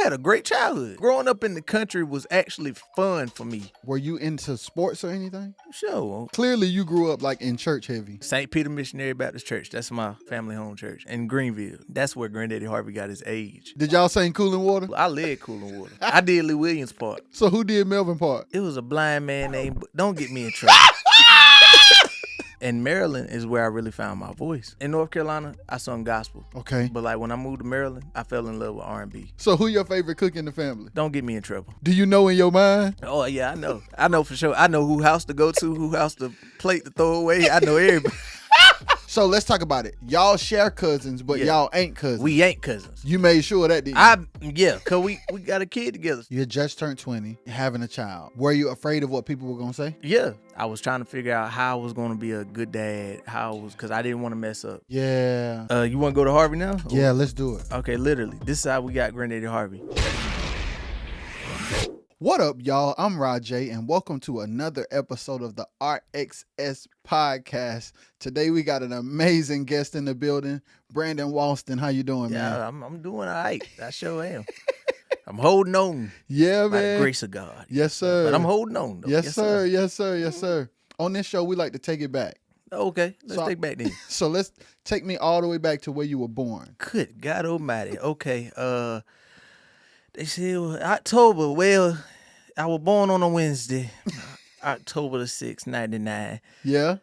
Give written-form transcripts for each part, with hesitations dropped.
had a great childhood. Growing up in the country was actually fun for me. Were you into sports or anything? Sure. Clearly, you grew up like in church heavy. St. Peter Missionary Baptist Church. That's my family home church in Greenville. That's where Granddaddy Harvey got his age. Did y'all sing Cooling Water? I led Cooling Water. I did Lee Williams' part. So who did Melvin part? It was a blind man named, don't get me in trouble. And Maryland is where I really found my voice. In North Carolina, I sung gospel. Okay. But like when I moved to Maryland, I fell in love with R&B. So who your favorite cook in the family? Don't get me in trouble. Do you know in your mind? Oh yeah, I know. I know for sure. I know who house to go to, who house to plate to throw away. I know everybody. So let's talk about it. Y'all share cousins, but y'all ain't cousins. We ain't cousins. You made sure of that, didn't you? Yeah, cause we got a kid together. You had just turned 20, having a child. Were you afraid of what people were gonna say? Yeah, I was trying to figure out how I was gonna be a good dad. Cause I didn't want to mess up. Yeah. You want to go to Harvey now? Yeah, let's do it. Okay, literally, this is how we got Granddaddy Harvey. What up, y'all? I'm Rajay, and welcome to another episode of the RXS podcast. Today we got an amazing guest in the building, Brandon Walston. How you doing, man? Yeah, I'm doing all right. I sure am. I'm holding on. Yeah, man. By the grace of God. Yes, sir. But I'm holding on, though. Yes, sir. Yes, sir. Yes, sir. On this show, we like to take it back. Okay, let's take back then. So let's take me all the way back to where you were born. Good God Almighty. Okay, they said it was October. Well, I was born on a Wednesday, October the 6th, 99. Yeah?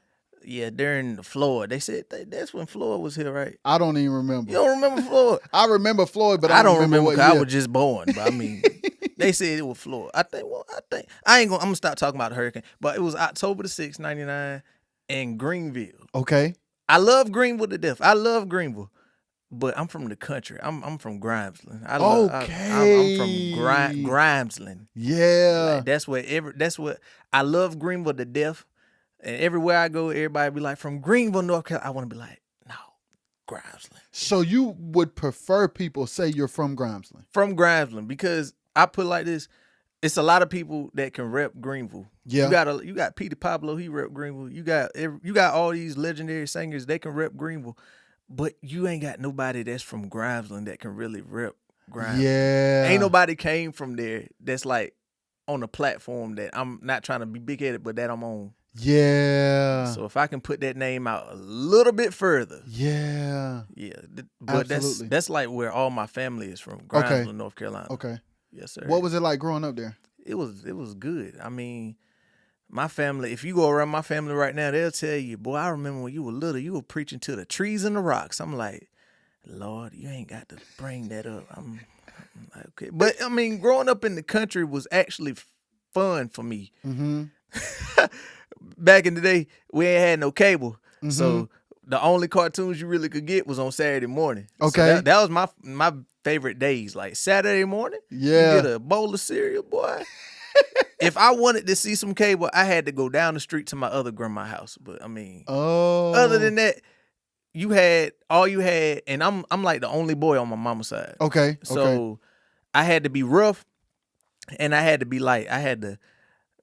Yeah, during Floyd. They said that's when Floyd was here, right? I don't even remember. You don't remember Floyd? I remember Floyd, but I don't remember what because I year. was just born. But I mean, they said it was Floyd. I think I'm gonna stop talking about the hurricane. But it was October the 6th, 99 in Greenville. Okay. I love Greenville to death. I love Greenville. But I'm from the country. I'm from Grimesland. I'm from Grimesland. Yeah. Like, that's what I love Greenville to death. And everywhere I go, everybody be like, from Greenville, North Carolina. I want to be like, no, Grimesland. So you would prefer people say you're from Grimesland? From Grimesland, because I put it like this. It's a lot of people that can rep Greenville. Yeah. You got Peter Pablo, he rep Greenville. You got all these legendary singers, they can rep Greenville. But you ain't got nobody that's from Grimesland that can really rep Grimesland. Yeah. Ain't nobody came from there that's like on a platform that I'm not trying to be big-headed, but that I'm on. Yeah. So if I can put that name out a little bit further. Yeah. Yeah. But absolutely. that's like where all my family is from, Grimesland, North Carolina. Okay. Yes, sir. What was it like growing up there? It was good. I mean, my family, if you go around my family right now, they'll tell you, boy, I remember when you were little, you were preaching to the trees and the rocks. I'm like, Lord, you ain't got to bring that up. I'm like, okay. But, I mean, growing up in the country was actually fun for me. Mm-hmm. Back in the day, we ain't had no cable. Mm-hmm. So the only cartoons you really could get was on Saturday morning. Okay. So that was my favorite days. Like Saturday morning, Yeah. you get a bowl of cereal, boy. If I wanted to see some cable, I had to go down the street to my other grandma's house. But I mean, other than that, all you had, and I'm like the only boy on my mama's side. Okay. So I had to be rough, and I had to be like, I had to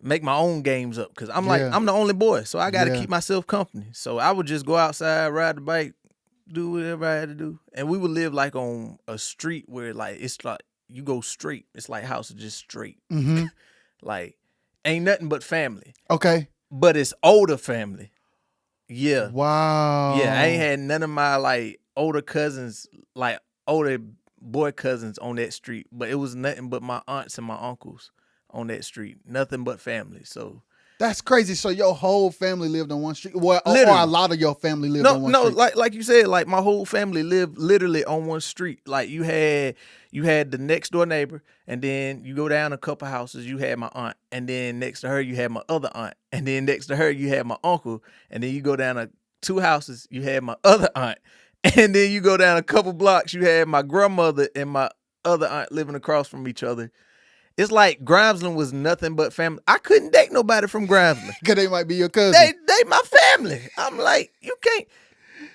make my own games up because I'm the only boy, so I got to keep myself company. So I would just go outside, ride the bike, do whatever I had to do, and we would live like on a street where like it's like you go straight. It's like houses just straight. Mm-hmm. Like, ain't nothing but family. Okay. But it's older family. Yeah. Wow. Yeah, I ain't had none of my, like, older cousins, like, older boy cousins on that street. But it was nothing but my aunts and my uncles on that street. Nothing but family, so. That's crazy. So your whole family lived on one street? Well, or Literally. a lot of your family lived on one street? No, like you said, like, my whole family lived literally on one street. Like, you had the next door neighbor, and then you go down a couple houses, you had my aunt, and then next to her you had my other aunt, and then next to her you had my uncle, and then you go down two houses, you had my other aunt, and then you go down a couple blocks, you had my grandmother and my other aunt living across from each other. It's like Grimesland was nothing but family. I couldn't date nobody from Grimesland. Because they might be your cousin. They my family. I'm like, you can't.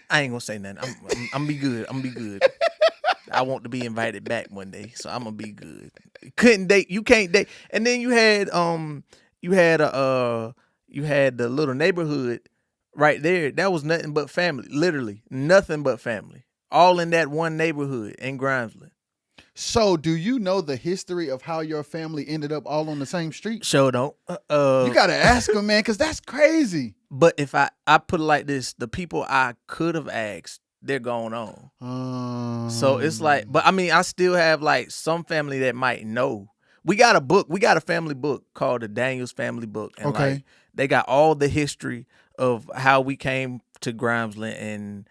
I ain't gonna say nothing. I'm be good. I'm be good. I want to be invited back one day, so I'm gonna be good. Couldn't date. You can't date. And then you had the little neighborhood right there. That was nothing but family. Literally nothing but family. All in that one neighborhood in Grimesland. So, do you know the history of how your family ended up all on the same street? Sure don't. You gotta ask them, man, because that's crazy. But if I put it like this, the people I could have asked, they're going on. So it's like, but I mean, I still have like some family that might know. We got a book. We got a family book called the Daniels Family Book, and Okay. like they got all the history of how we came to Grimesland and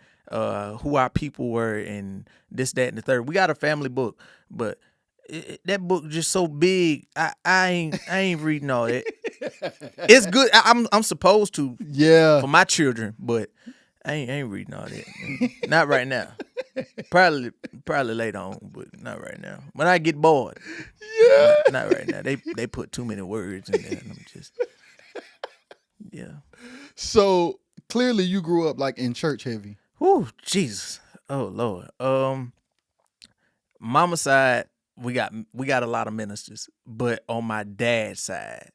who our people were and this, that, and the third. We got a family book, but that book just so big. I ain't reading all that. It's good. I'm supposed to Yeah. for my children, but I ain't reading all that. Not right now. Probably later on, but not right now. When I get bored. Yeah. Not right now. They put too many words in there, and I'm just So clearly, you grew up like in church heavy. Whew, Jesus. Oh Lord. Mama side, we got a lot of ministers, but on my dad's side,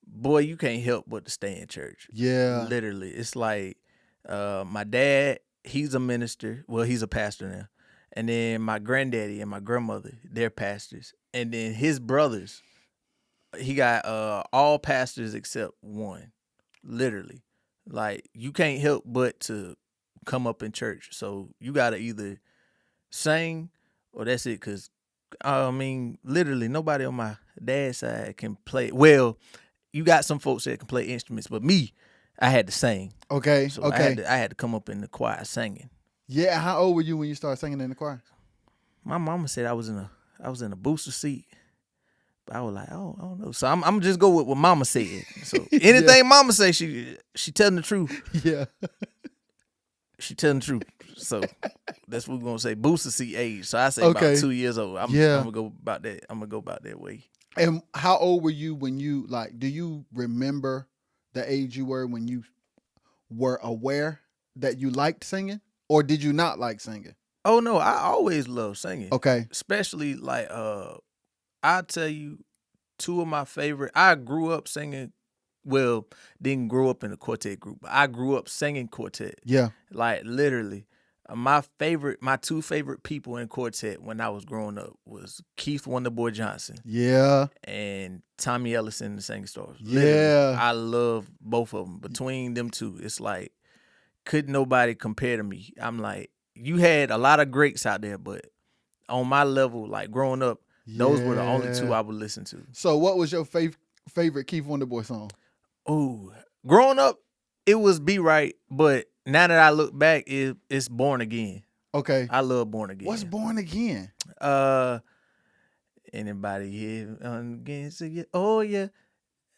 boy, you can't help but to stay in church. Yeah. Literally. It's like my dad, he's a minister. Well, he's a pastor now. And then my granddaddy and my grandmother, they're pastors. And then his brothers, he got all pastors except one. Literally. Like, you can't help but to come up in church. So you got to either sing or that's it. Because, I mean, literally, nobody on my dad's side can play. Well, you got some folks that can play instruments, but me, I had to sing. Okay. So Okay. I had to come up in the choir singing. Yeah. How old were you when you started singing in the choir? My mama said I was in a booster seat, but I was like, oh, I don't know. So I'm just go with what mama said. So anything mama say, she telling the truth. Yeah. She telling the truth. So that's what we're gonna say. Booster seat age. So I say about 2 years old. I'm gonna go about that. I'm gonna go about that way. And how old were you when you do you remember the age you were when you were aware that you liked singing, or did you not like singing? Oh no, I always loved singing. Okay. Especially like I'll tell you two of my favorite. I grew up singing. Well, didn't grow up in a quartet group, but I grew up singing quartet. Yeah. Like literally, my two favorite people in quartet when I was growing up was Keith Wonderboy Johnson. Yeah. And Tommy Ellison, the Singing Stars. Yeah. Literally, I love both of them. Between them two, it's like couldn't nobody compare to me. I'm like, you had a lot of greats out there, but on my level, like growing up, those were the only two I would listen to. So what was your favorite Keith Wonderboy song? Oh, growing up, it was Be Right, but now that I look back, it's Born Again. Okay. I love Born Again. What's Born Again? Anybody here again? So yeah, oh yeah.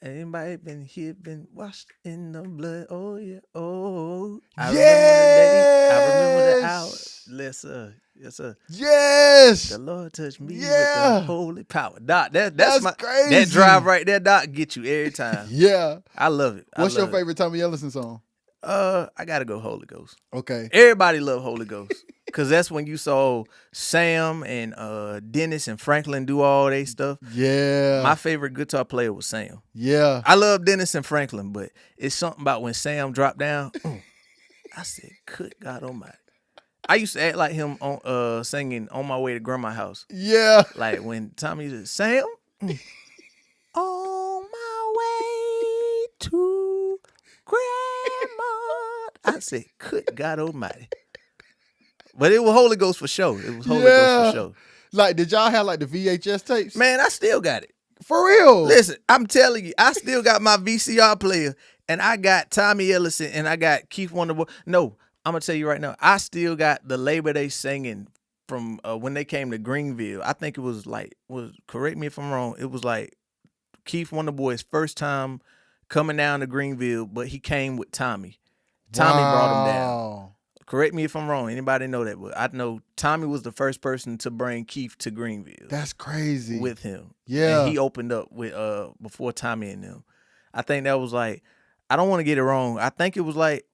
Anybody been here, been washed in the blood? Oh yeah, oh. I remember the day. I remember the hour. Yes sir. Yes sir. Yes. The Lord touched me with the holy power. Doc, that's my crazy. That drive right there, Doc, get you every time. Yeah. I love it. What's your favorite Tommy Ellison song? I gotta go Holy Ghost. Okay. Everybody love Holy Ghost. Cause that's when you saw Sam and Dennis and Franklin do all their stuff. Yeah. My favorite guitar player was Sam. Yeah. I love Dennis and Franklin, but it's something about when Sam dropped down. I said, good God Almighty. I used to act like him on singing On My Way to Grandma's House. Yeah. Like when Tommy said, Sam, on my way to Grandma. I said, good God Almighty. But it was Holy Ghost for sure. It was Holy Ghost for sure. Like, did y'all have like the VHS tapes? Man, I still got it. For real? Listen, I'm telling you, I still got my VCR player, and I got Tommy Ellison, and I got Keith Wonderboy. No, I'm gonna tell you right now, I still got the Labor Day singing from when they came to Greenville. I think it was correct me if I'm wrong. It was like Keith Wonderboy's first time coming down to Greenville, but he came with Tommy. Tommy brought him down. Correct me if I'm wrong. Anybody know that? But I know Tommy was the first person to bring Keith to Greenville. That's crazy. With him. Yeah. And he opened up with before Tommy and them. I think that was like, I don't want to get it wrong. I think it was like,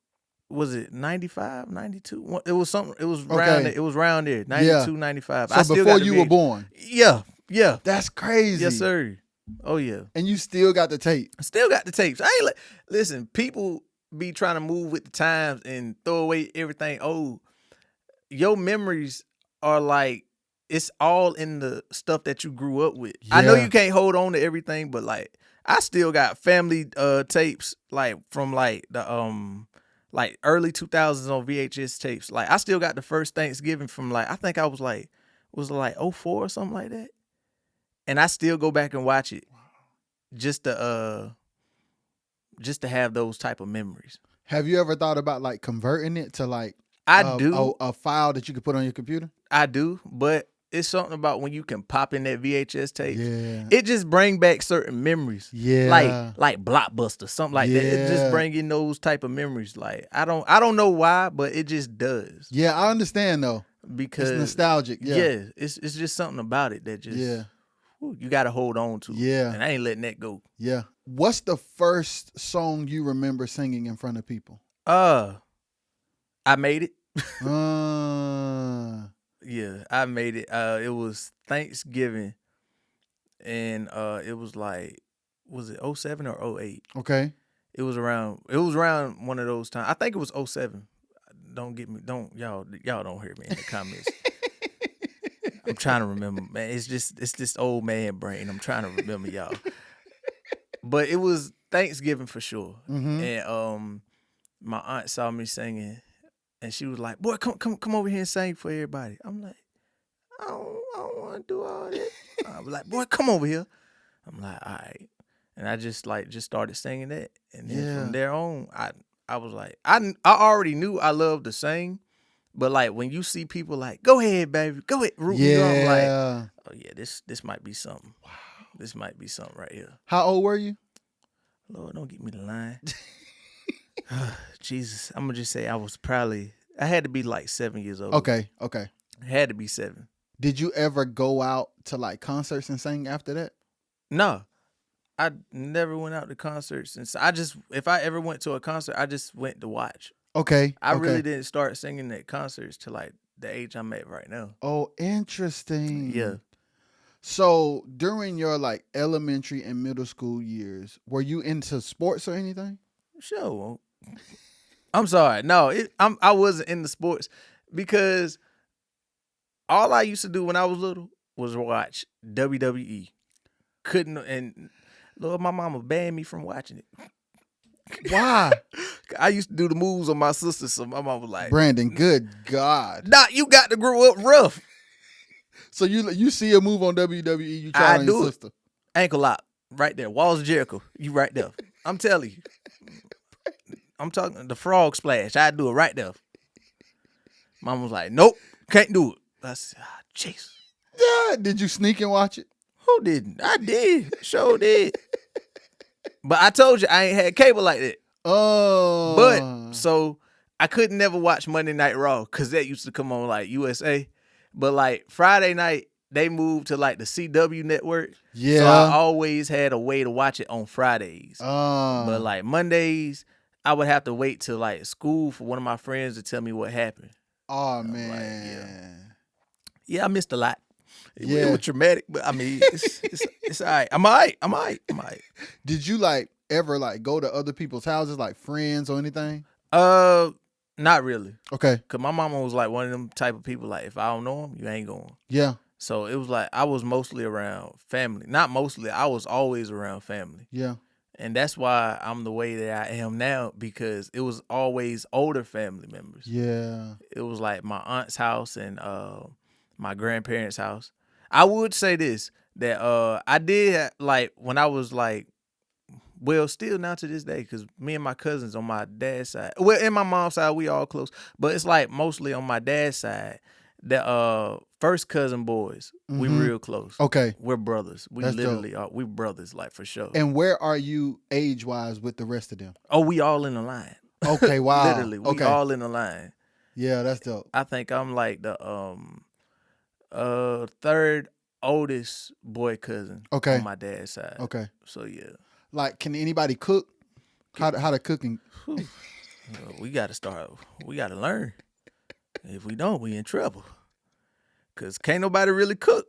was it 95, 92? It was something, it was around there. It was around there. 92, 95. So I still before you were born. Yeah. Yeah. That's crazy. Yes, sir. Oh yeah. And you still got the tape. Still got the tapes. I ain't listen, people be trying to move with the times and throw away everything old. Your memories are like, it's all in the stuff that you grew up with. I know Yeah. you can't hold on to everything, but like I still got family tapes like from like the like early 2000s on VHS tapes. Like I still got the first Thanksgiving from like I think I was like '04 or something like that. And I still go back and watch it just to have those type of memories. Have you ever thought about like converting it to like I do. a file that you could put on your computer? I do, but it's something about when you can pop in that VHS tape. Yeah. It just bring back certain memories. Yeah. Like Blockbuster, something like that. It just Yeah. bring in those type of memories. Like I don't know why, but it just does. Yeah, I understand though. Because It's nostalgic. Yeah. it's just something about it that just Yeah. you got to hold on to. Yeah. And I ain't letting that go. Yeah. What's the first song you remember singing in front of people? I made it. Uh, Yeah, I made it. It was Thanksgiving, and it was like, was it 07 or 08? okay. It was around one of those times. I think it was 07. Y'all don't hear me in the comments. I'm trying to remember, man. It's this old man brain. I'm trying to remember y'all. But it was Thanksgiving for sure. Mm-hmm. And my aunt saw me singing, and she was like, "Boy, come over here and sing for everybody." I'm like, I don't want to do all that. I was like, "Boy, come over here." I'm like, "All right," and I just started singing that, and then from there on, I was like, I already knew I loved to sing, but like when you see people like, "Go ahead, baby, go ahead," root me on, I'm like, oh yeah, this might be something. Wow, this might be something right here. How old were you? Lord, don't get me the line. Jesus, I'm gonna just say I had to be like 7 years old. Okay. I had to be 7. Did you ever go out to like concerts and sing after that? No, I never went out to concerts, and so if I ever went to a concert, I just went to watch. Okay. I really didn't start singing at concerts till like the age I'm at right now. Oh, interesting. Yeah. So during your like elementary and middle school years, were you into sports or anything? Sure. I'm sorry. No, I wasn't into sports because all I used to do when I was little was watch WWE. And Lord, my mama banned me from watching it. Why? I used to do the moves on my sister, so my mama was like, Brandon, good God. "Nah, you got to grow up rough." So you see a move on WWE, you try on your sister. Ankle lock, right there. Walls of Jericho, you right there. I'm telling you. I'm talking the frog splash. I do it right there. Mom was like, "Nope, can't do it." I said, "Jeez." Yeah. Did you sneak and watch it? Who didn't? I did. Sure did. But I told you I ain't had cable like that. Oh. But so I couldn't never watch Monday Night Raw because that used to come on like USA. But like Friday night, they moved to like the CW network. Yeah. So I always had a way to watch it on Fridays. Oh. But like Mondays, I would have to wait till like school for one of my friends to tell me what happened. Oh man. Yeah, I missed a lot. It Yeah. was traumatic, but I mean, it's all right. I'm all right. Did you like ever like go to other people's houses, like friends or anything? Not really. Okay. Cause my mama was like one of them type of people. Like if I don't know them, you ain't going. Yeah. So it was like I was mostly around family. Not mostly. I was always around family. Yeah. And that's why I'm the way that I am now, because it was always older family members. Yeah. It was like my aunt's house and my grandparents' house. I would say this, that I did like when I was like, well, still now to this day, because me and my cousins on my dad's side, well, in my mom's side, we all close, but it's like mostly on my dad's side, the first cousin boys, we real close. Okay. We're brothers. We That's literally are. We brothers, like for sure. And where are you age-wise with the rest of them? Oh, we all in the line. Okay, wow. Literally, we all in the line. Yeah, that's dope. I think I'm like the third oldest boy cousin on my dad's side. Okay. So yeah. Like, can anybody cook? How to cooking? We gotta start. We gotta learn. If we don't, we in trouble. Cause can't nobody really cook.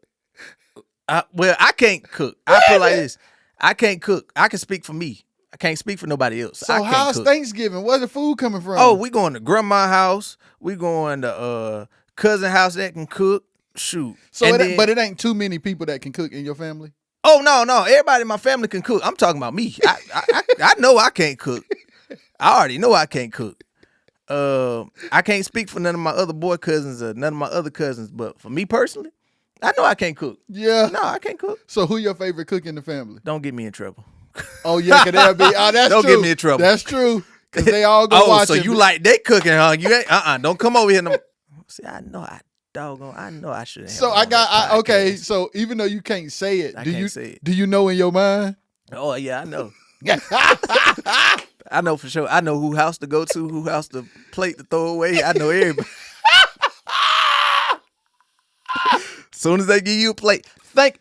Well, I can't cook. I feel like this. I can't cook. I can speak for me. I can't speak for nobody else. So I can't how's cook. Thanksgiving? Where's the food coming from? Oh, we going to grandma's house. We going to cousin house that can cook. Shoot. So, And but it ain't too many people that can cook in your family? Oh, no. Everybody in my family can cook. I'm talking about me. I know I can't cook. I already know I can't cook. I can't speak for none of my other boy cousins or none of my other cousins, but for me personally, I know I can't cook. Yeah. No, I can't cook. So who your favorite cook in the family? Don't get me in trouble. Oh, yeah, because they'll be, that's Don't true. get me in trouble. That's true. Because they all go watch so you like they cooking, huh? You ain't, don't come over here. See, I know I shouldn't have. So okay, so even though you can't say it, do you know in your mind? Oh, yeah, I know. I know for sure. I know who house to go to, who house to plate to throw away. I know everybody. Soon as they give you a plate,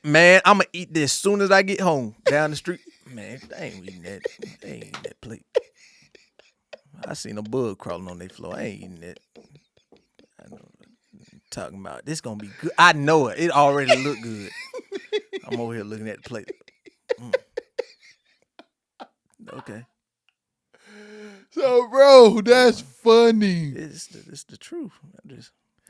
man, I'm going to eat this soon as I get home down the street. Man, they ain't eating that. They ain't eating that plate. I seen a bug crawling on their floor. I ain't eating that. I know what I'm talking about. This going to be good. I know it. It already look good. I'm over here looking at the plate. Okay. So, bro, that's funny. It's the truth.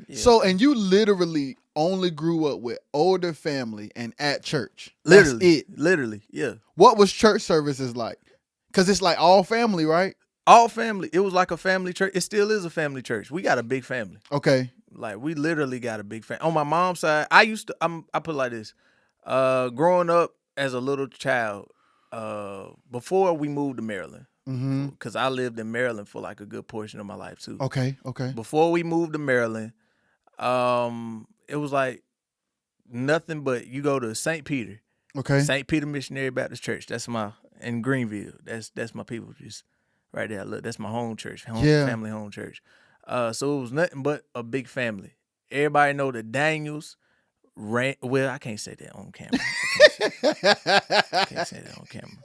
Yeah. So, and you literally only grew up with older family and at church. That's it. Literally, yeah. What was church services like? Because it's like all family, right? All family. It was like a family church. It still is a family church. We got a big family. Okay. Like, we literally got a big family. On my mom's side, I put it like this. Growing up as a little child, before we moved to Maryland, because I lived in Maryland for like a good portion of my life too. Okay. Before we moved to Maryland, it was like nothing but you go to St. Peter. Okay. St. Peter Missionary Baptist Church. That's in Greenville. That's my people just right there. Look, that's my home church, family home church. So it was nothing but a big family. Everybody know the Daniels ran. Well, I can't say that on camera. I can't say that on camera.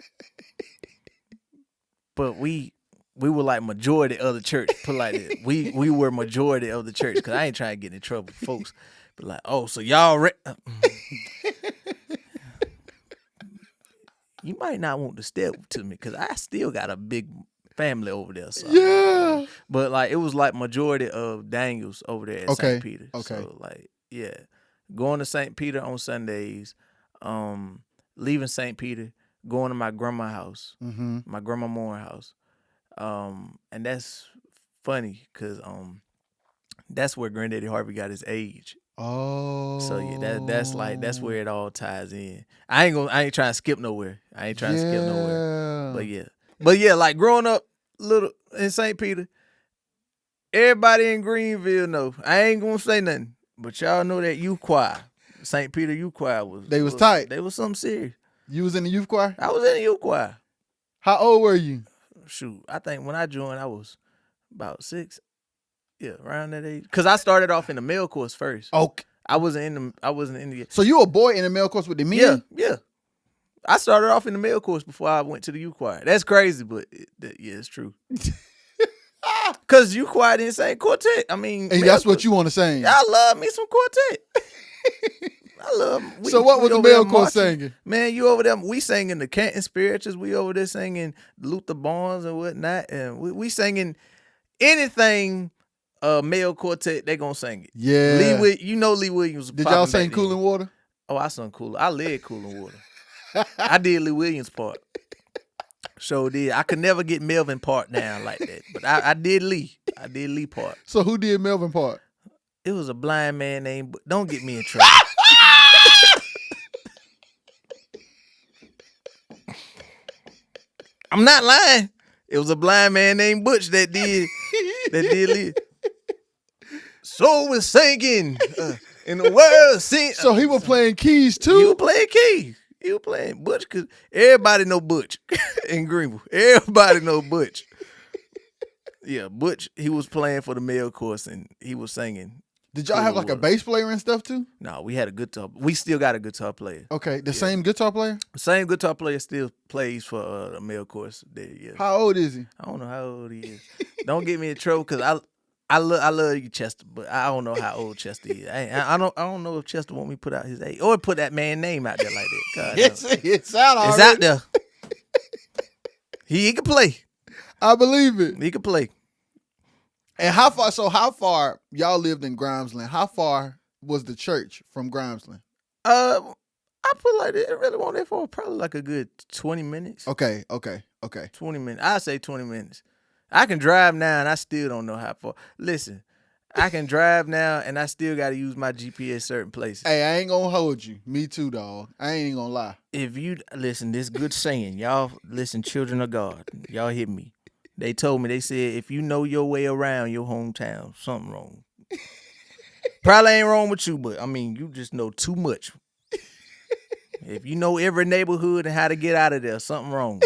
But we were like majority of the church. Put it like that. We were majority of the church because I ain't trying to get in trouble, folks. But like, oh, so y'all. You might not want to step to me because I still got a big family over there. So yeah. But like, it was like majority of Daniels over there at St. Peter. Okay. So like, yeah, going to St. Peter on Sundays, leaving St. Peter, going to my grandma's house, my grandma Moore's house. And that's funny because that's where Granddaddy Harvey got his age. Oh. So yeah, that's where it all ties in. I ain't trying to skip nowhere. But yeah, like growing up little in St. Peter, everybody in Greenville know. I ain't gonna say nothing, but y'all know that youth choir, St. Peter youth choir was tight. They was something serious. You was in the youth choir? I was in the youth choir. How old were you? Shoot, I think when I joined, I was about 6. Yeah, around that age. Cause I started off in the male course first. Okay. I wasn't in the. So you a boy in the male course with the men? Yeah. I started off in the male course before I went to the youth choir. That's crazy, but it's true. Cause youth choir didn't say quartet. I mean, and that's what you want to sing. I love me some quartet. I love. So what was the male course singing? Man, you over there? We singing the Canton Spirituals. We over there singing Luther Barnes and whatnot, and we singing anything. Male quartet, they gonna sing it. Yeah. Lee Williams. Did y'all sing Cooling Water? Oh, I sung Cooling. I led Cooling Water. I did Lee Williams' part. So did. I could never get Melvin part down like that, but I did Lee. I did Lee part. So who did Melvin part? It was a blind man named. Don't get me in trouble. I'm not lying. It was a blind man named Butch that did Lee. So was singing in the world. So he was playing keys too? He was playing keys. He was playing Butch because everybody know Butch in Greenville. Everybody know Butch. Yeah, Butch, he was playing for the male course and he was singing. Did y'all have like a bass player and stuff too? No, we had a guitar. We still got a guitar player. Okay, same guitar player? The same guitar player still plays for the male course there, yeah. How old is he? I don't know how old he is. Don't get me in trouble because I love you, Chester, but I don't know how old Chester is. I don't know if Chester want me to put out his age or put that man's name out there like that. God, it's out already. It's out there. He can play. I believe it. He can play. And how far y'all lived in Grimesland? How far was the church from Grimesland? I put like it really won't there for probably like a good 20 minutes. Okay. 20 minutes. I say 20 minutes. I can drive now and I still don't know how far. Listen, I can drive now and I still got to use my GPS certain places. Hey, I ain't gonna hold you. Me too, dog. I ain't gonna lie. If you listen, this good saying, y'all listen, children of God, y'all hear me. They told me, they said, if you know your way around your hometown, something wrong. Probably ain't wrong with you, but I mean, you just know too much. If you know every neighborhood and how to get out of there, something wrong.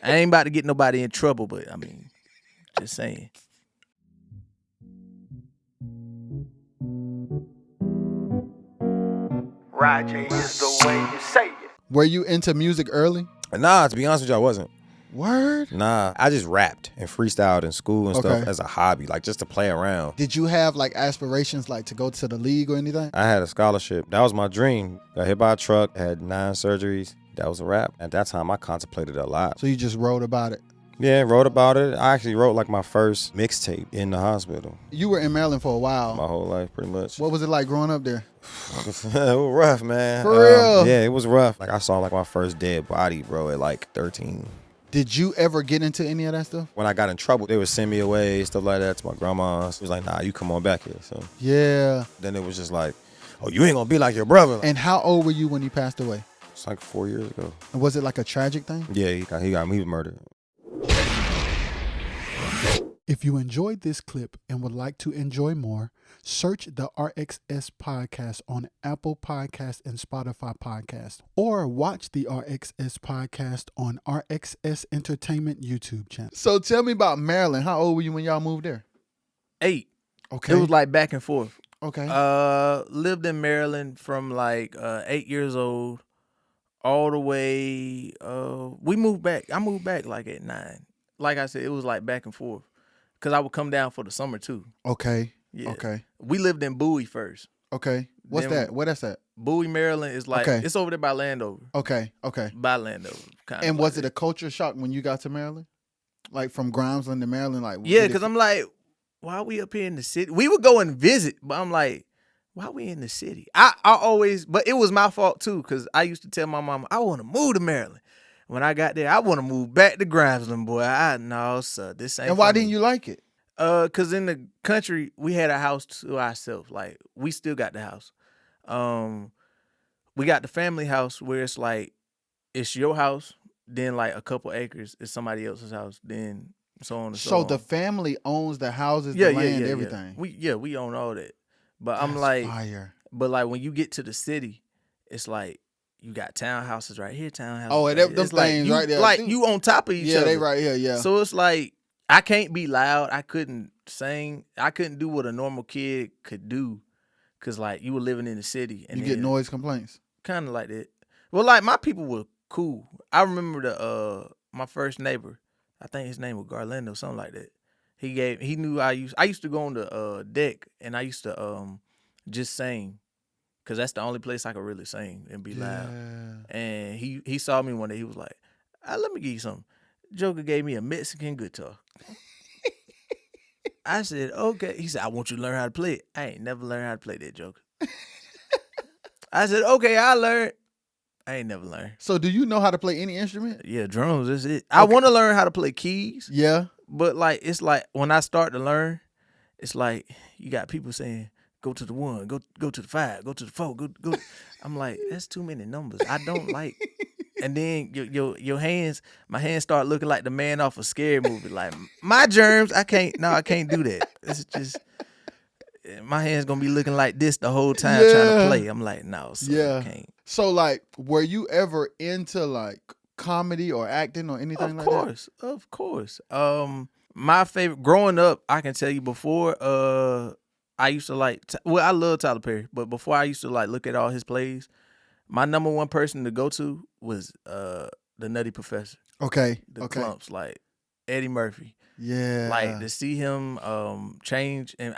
I ain't about to get nobody in trouble, but I mean, just saying. Roger is the way you say it. Were you into music early? Nah, to be honest with you, I wasn't. Word? Nah, I just rapped and freestyled in school and stuff Okay. as a hobby, like just to play around. Did you have like aspirations like to go to the league or anything? I had a scholarship. That was my dream. Got hit by a truck, had 9 surgeries. That was a wrap. At that time, I contemplated a lot. So you just wrote about it. Yeah, wrote about it. I actually wrote like my first mixtape in the hospital. You were in Maryland for a while. My whole life, pretty much. What was it like growing up there? It was rough, man. For real? Yeah, it was rough. Like I saw like my first dead body, bro, at like 13. Did you ever get into any of that stuff? When I got in trouble, they would send me away, stuff like that, to my grandma's. It was like, nah, you come on back here. So Yeah. then it was just like, oh, you ain't gonna be like your brother. And how old were you when he passed away? It's like 4 years ago. And was it like a tragic thing? Yeah, he was murdered. If you enjoyed this clip and would like to enjoy more, search the RXS podcast on Apple Podcasts and Spotify Podcasts, or watch the RXS podcast on RXS Entertainment YouTube channel. So tell me about Maryland. How old were you when y'all moved there? 8. Okay. It was like back and forth. Okay. Lived in Maryland from like 8 years old all the way. We moved back. I moved back like at 9. Like I said, it was like back and forth. Cause I would come down for the summer too. Okay. Yeah. Okay. We lived in Bowie first. Okay. What's Then- that? Where that's at? Bowie, Maryland is like, Okay. it's over there by Landover. Okay. Okay. By Landover. Kind And was it a culture shock when you got to Maryland? Like from Grimesland to Maryland? Like Yeah, did it- because I'm like, why are we up here in the city? We would go and visit, but I'm like, why are we in the city? I always, but it was my fault too, because I used to tell my mama, I want to move to Maryland. When I got there, I want to move back to Grimesland, boy. No, sir, this ain't And why for me. didn't you like it? Cause in the country we had a house to ourselves. Like we still got the house. We got the family house where it's like it's your house, then like a couple acres is somebody else's house, then so on and so So on. the family owns the houses, the land, everything. We own all that. But I'm That's like, fire. but like when you get to the city, it's like you got townhouses right here, townhouses. Oh, right and here. them It's like things you, right there, like too. you on top of each Yeah, other. they right here. Yeah. So it's like I can't be loud. I couldn't sing. I couldn't do what a normal kid could do, cause like you were living in the city and you get noise complaints. kind of like that. Well, like my people were cool. I remember my first neighbor. I think his name was Garlando, something like that. He knew I used to go on the deck and I used to just sing, cause that's the only place I could really sing and be loud. And he saw me one day. He was like, let me give you something. Joker gave me a Mexican guitar. I said, okay. He said, I want you to learn how to play it. I ain't never learned how to play that, Joker. I said, okay, I learned. I ain't never learned. So do you know how to play any instrument? Yeah, drums, that's it. I want to learn how to play keys, Yeah. but like it's like when I start to learn, it's like you got people saying, go to the 1, go to the 5, go to the 4, go. I'm like, that's too many numbers. I don't like. And then your hands, my hands start looking like the man off a scary movie. Like my germs, I can't do that. It's just my hands gonna be looking like this the whole time trying to play. I'm like, no, sir, I can't. So like, were you ever into like comedy or acting or anything like that? Of course. My favorite growing up, I can tell you before. I used to like. I love Tyler Perry, but before I used to like look at all his plays. My number one person to go to was the Nutty Professor. Okay. The Clumps, like Eddie Murphy. Yeah. Like to see him change, and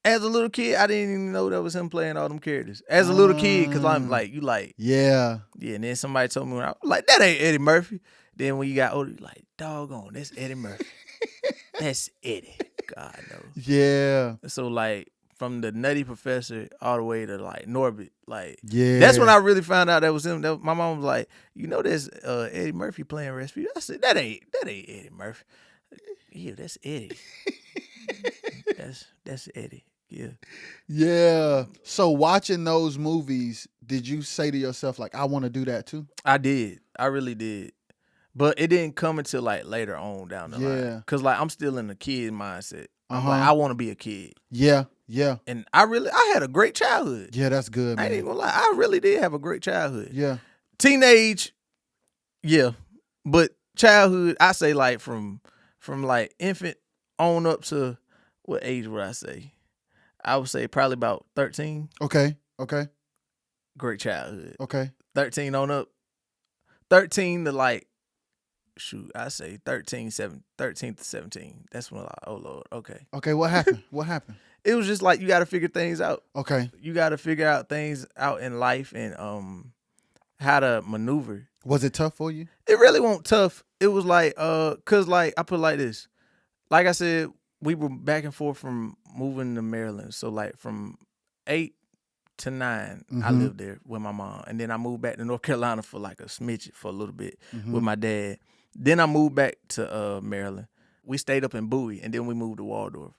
as a little kid, I didn't even know that was him playing all them characters. As a little kid, because I'm like, yeah. And then somebody told me when I was like, that ain't Eddie Murphy. Then when you got older, you're like, doggone, that's Eddie Murphy. That's Eddie. God knows. Yeah. So like from the Nutty Professor all the way to like Norbit. Like, Yeah. that's when I really found out that was him. My mom was like, you know, there's Eddie Murphy playing Rasputin. I said, that ain't Eddie Murphy. Yeah, that's Eddie. that's Eddie. Yeah. Yeah. So watching those movies, did you say to yourself like, I want to do that too? I did. I really did. But it didn't come until like later on down the line. Cause like I'm still in the kid mindset. I'm like, I want to be a kid. Yeah. Yeah. And I had a great childhood. Yeah, that's good, man. I ain't even gonna lie. I really did have a great childhood. Yeah. Teenage, yeah. But childhood, I say like from like infant on up to what age would I say? I would say probably about 13. Okay. Okay. Great childhood. Okay. 13 on up. 13 to like, shoot, I say 13 to 17. That's when oh Lord, okay. Okay, what happened? What happened? It was just like you got to figure things out. Okay. You got to figure out things out in life and how to maneuver. Was it tough for you? It really wasn't tough. It was like cause like I put it like this. Like I said, we were back and forth from moving to Maryland. So like from 8 to 9, I lived there with my mom. And then I moved back to North Carolina for like a smidge for a little bit with my dad. Then I moved back to Maryland. We stayed up in Bowie and then we moved to Waldorf.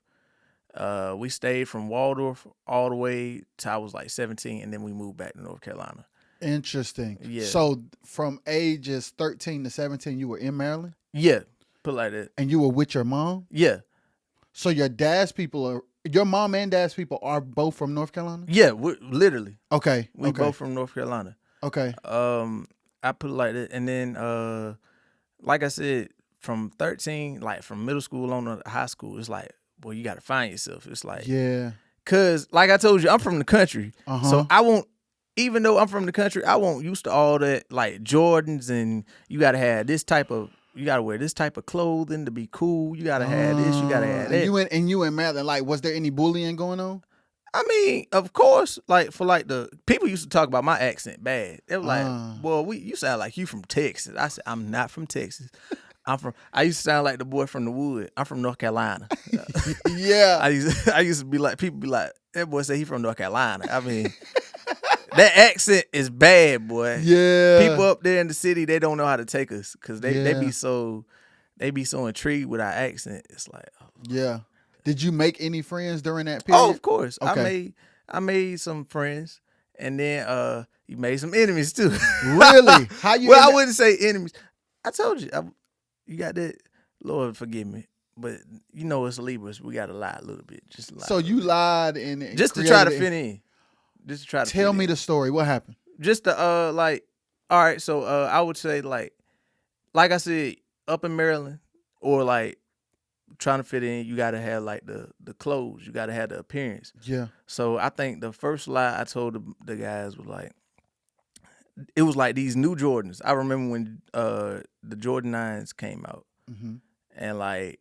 We stayed from Waldorf all the way till I was like 17 and then we moved back to North Carolina. Interesting. Yeah. So from ages 13 to 17, you were in Maryland? Yeah. Put it like that. And you were with your mom? Yeah. So your mom and dad's people are both from North Carolina? Yeah, literally. Okay. We both from North Carolina. Okay. I put it like that. And then like I said, from 13, like from middle school on to high school, it's like, well, you got to find yourself. It's like, yeah. Cause like I told you, I'm from the country. So I won't, even though I'm from the country, I won't used to all that like Jordans and you got to have this type of, you got to wear this type of clothing to be cool. You got to have this, you got to have that. And you in Maryland, like, was there any bullying going on? I mean, of course, like for like the people used to talk about my accent bad. They were like, "Well, you sound like you from Texas." I said, "I'm not from Texas. I used to sound like the boy from the wood. I'm from North Carolina." Yeah. I used to be like, people be like, "That boy say he from North Carolina." I mean, that accent is bad, boy. Yeah. People up there in the city, they don't know how to take us because they be so intrigued with our accent. It's like, yeah. Did you make any friends during that period? Oh, of course. Okay. I made some friends, and then you made some enemies too. Really? How you? Well, I wouldn't say enemies. I told you, you got that. Lord forgive me, but you know it's Libras. We got to lie a little bit, just lie. So you lied and just to try to fit in. Just to try to tell me the story. What happened? Just to like, all right. So I would say like I said, up in Maryland or like. Trying to fit in, you gotta have like the clothes, you gotta have the appearance. Yeah. So I think the first lie I told the guys was like, it was like these new Jordans. I remember when the Jordan 9s came out, and like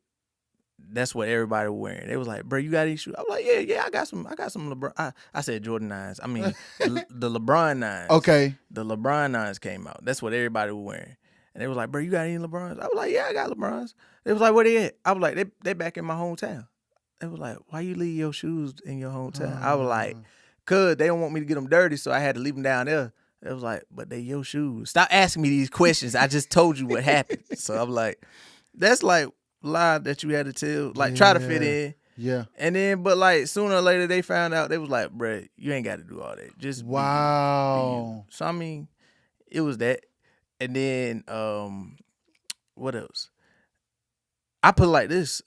that's what everybody was wearing. They was like, "Bro, you got these shoes?" I was like, "Yeah, I got some LeBron." I said Jordan 9s. I mean the LeBron 9s. Okay. The LeBron 9s came out. That's what everybody was wearing. And they was like, "Bro, you got any LeBrons?" I was like, "Yeah, I got LeBrons." They was like, "Where they at?" I was like, they back in my hometown. They was like, "Why you leave your shoes in your hometown?" I was like, "Cause they don't want me to get them dirty, so I had to leave them down there." It was like, "But they your shoes. Stop asking me these questions. I just told you what happened." So I'm like, that's like lie that you had to tell, like try to fit in. Yeah. And then, but like sooner or later they found out. They was like, "Bruh, you ain't got to do all that. Just be you." So I mean, it was that. And then, what else? I put it like this.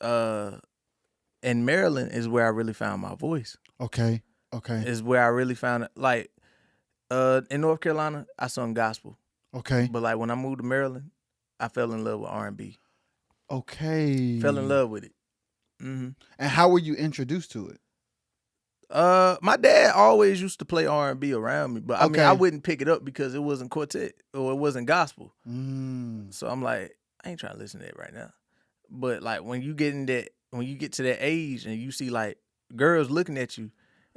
In Maryland is where I really found my voice. Okay. Is where I really found it. Like, in North Carolina, I sung gospel. Okay. But like when I moved to Maryland, I fell in love with R&B. Okay. Fell in love with it. Mm-hmm. And how were you introduced to it? My dad always used to play R&B around me, but I mean, Okay. I wouldn't pick it up because it wasn't quartet or it wasn't gospel. Mm. So I'm like, I ain't trying to listen to that right now. But like when you get to that age and you see like girls looking at you,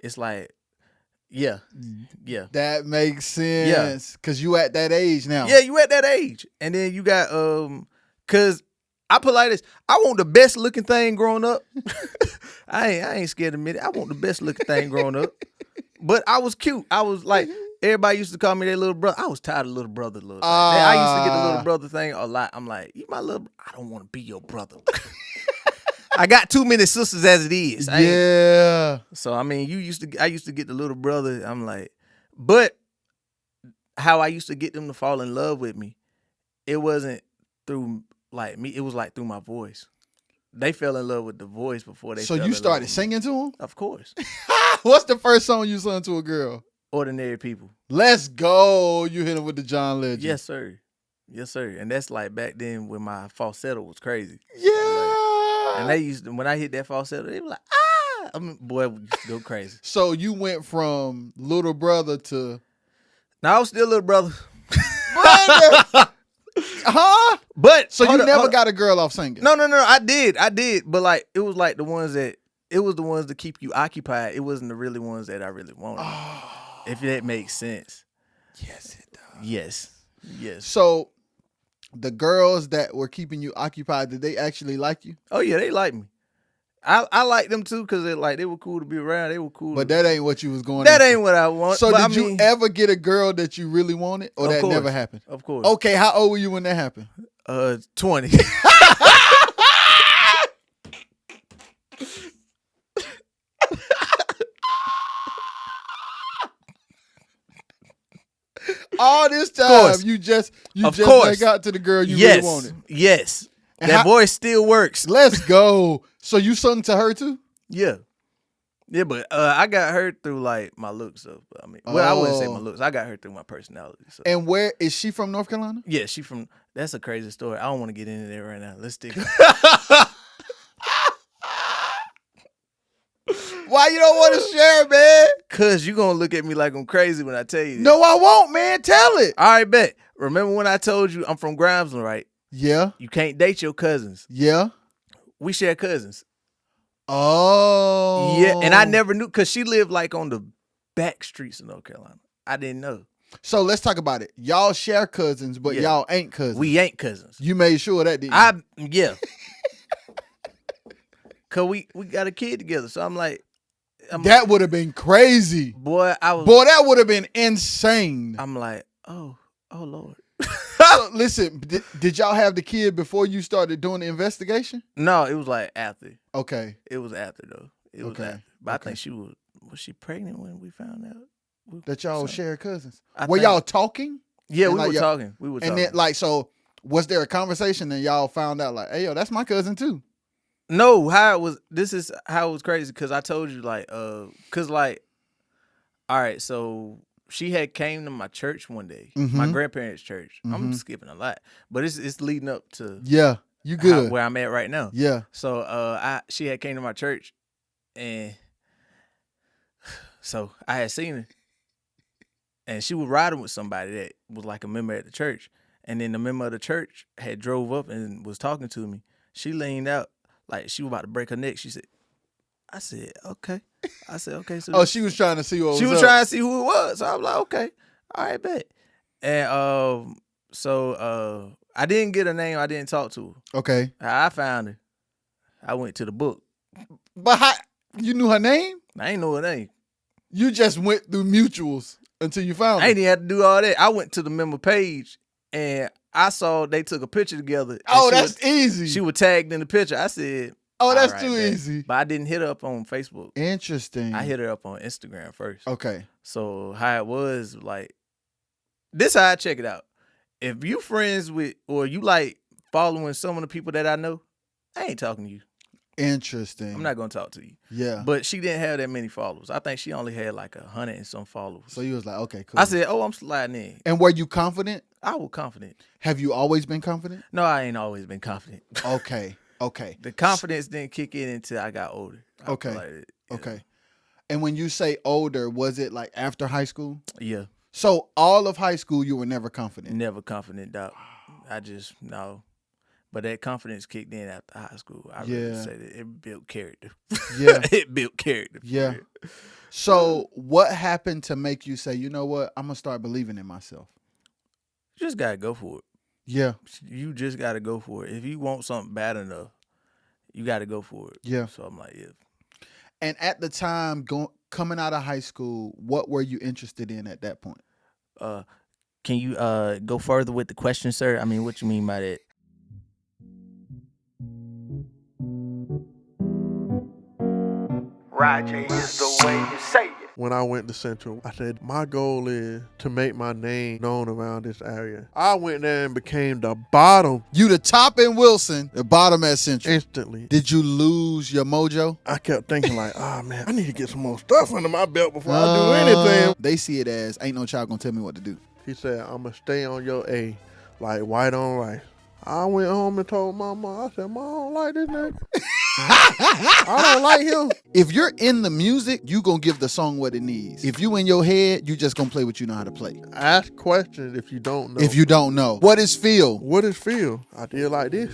it's like, yeah. That makes sense. Cause you at that age now. Yeah, you at that age. And then you got cause I put like this. I want the best looking thing growing up. I ain't scared to admit it. I want the best looking thing growing up. But I was cute. I was like, everybody used to call me their little brother. I was tired of little brother. I used to get the little brother thing a lot. I'm like, you my little. I don't want to be your brother. I got too many sisters as it is. Yeah. So I mean, I used to get the little brother. I'm like, but how I used to get them to fall in love with me, it wasn't through like me. It was like through my voice. They fell in love with the voice before they. So fell you in started love with singing to them? Of course. What's the first song you sung to a girl? Ordinary People. Let's go. You hit him with the John Legend. Yes, sir. Yes, sir. And that's like back then when my falsetto was crazy. Yeah. Like, and they used to, when I hit that falsetto, they were like, ah. I mean, boy, we used to go crazy. So you went from little brother to Now I was still little brother. brother. Huh? But So hold you up, never hold up. got a girl off singing? No. I did. But like it was like the ones that keep you occupied. It wasn't the really ones that I really wanted. Oh. If that makes sense. Yes, it does. Yes. So the girls that were keeping you occupied, did they actually like you? Oh yeah, they like me. I like them too because they were cool to be around. They were cool. But that ain't what you was going That after. ain't what I want. So but did you ever get a girl that you really wanted, or Of that course. never happened? Of course. Okay, how old were you when that happened? 20. All this time, course. you just Of ain't course. got to the girl you Yes. really wanted. Yes. And That how- voice still works. Let's go. So you sung to her too? Yeah. Yeah, but I got her through like my looks. So I mean, well, I wouldn't say my looks. I got her through my personality. So. And where is she from? North Carolina? Yeah, she from. That's a crazy story. I don't want to get into that right now. Let's stick. Why you don't want to share, man? Cause you gonna look at me like I'm crazy when I tell you. This. No, I won't, man. Tell it. All right, bet. Remember when I told you I'm from Grimesland, right? Yeah. You can't date your cousins. Yeah. We share cousins. Oh. Yeah, and I never knew because she lived like on the back streets of North Carolina. I didn't know. So let's talk about it. Y'all share cousins, but Yeah. y'all ain't cousins. We ain't cousins. You made sure of that, didn't you? Yeah. Cause we got a kid together. So I'm like, That would have been crazy. boy, Boy, that would have been insane. I'm like, oh Lord. So, listen, did y'all have the kid before you started doing the investigation? No, it was like after. Okay. It was after though. It was Okay. after. But I Okay. think she was she pregnant when we found out? That y'all So- share cousins. I Were think- y'all talking? Yeah, And we like were y'all- talking. We were talking. And then, like, so was there a conversation and y'all found out, like, hey, yo, that's my cousin too? No, how it was. This is how it was crazy because I told you like, cause like, all right, so she had came to my church one day, my Mhm. grandparents' church. I'm Mhm. skipping a lot, but it's leading up to Yeah. You good. where I'm at right now. Yeah. So she had came to my church, and so I had seen her, and she was riding with somebody that was like a member at the church, and then the member of the church had drove up and was talking to me. She leaned out like she was about to break her neck. She said, "I said okay." I said okay. So Oh, she was trying to see what she was up. trying to see who it was. So I was like, okay, all right, bet. And so I didn't get her name. I didn't talk to her. Okay. I found her. I went to the book. But how, you knew her name? I ain't know her name. You just went through mutuals until you found I her. ain't even had to do all that. I went to the member page and I saw they took a picture together. and Oh, she that's was, easy. She was tagged in the picture. I said, Oh, that's all right, too bet. easy. But I didn't hit her up on Facebook. Interesting. I hit her up on Instagram first. Okay. So how it was like, this how I check it out. If you friends with or you like following some of the people that I know, I ain't talking to you. Interesting. I'm not gonna talk to you. Yeah. But she didn't have that many followers. I think she only had like 100 and some followers. So you was like, okay, cool. I said, oh, I'm sliding in. And were you confident? I was confident. Have you always been confident? No, I ain't always been confident. Okay. Okay. The confidence didn't kick in until I got older. I Okay. feel like it, Okay. And when you say older, was it like after high school? Yeah. So all of high school, you were never confident. Never confident, dog. I just, no. But that confidence kicked in after high school. I really Yeah. say that it built character. Yeah. It built character. for Yeah. real. So what happened to make you say, you know what, I'm gonna start believing in myself? You just gotta go for it. Yeah. You just got to go for it. If you want something bad enough, you got to go for it. Yeah. So I'm like, yeah. And at the time, coming out of high school, what were you interested in at that point? Can you go further with the question, sir? I mean, what you mean by that? Roger is the way you say it. When I went to Central, I said, my goal is to make my name known around this area. I went there and became the bottom You the top in Wilson, the bottom at Central. instantly. Did you lose your mojo? I kept thinking like, man, I need to get some more stuff under my belt before I do anything. They see it as, ain't no child gonna tell me what to do. He said, I'm going to stay on your A, like white on rice. I went home and told my mom, I said, Mom, I don't like this nigga. I don't like him. If you're in the music, you gonna give the song what it needs. If you in your head, you just gonna play what you know how to play. Ask questions if you don't know. If you don't know. What is feel? What is feel? I did like this.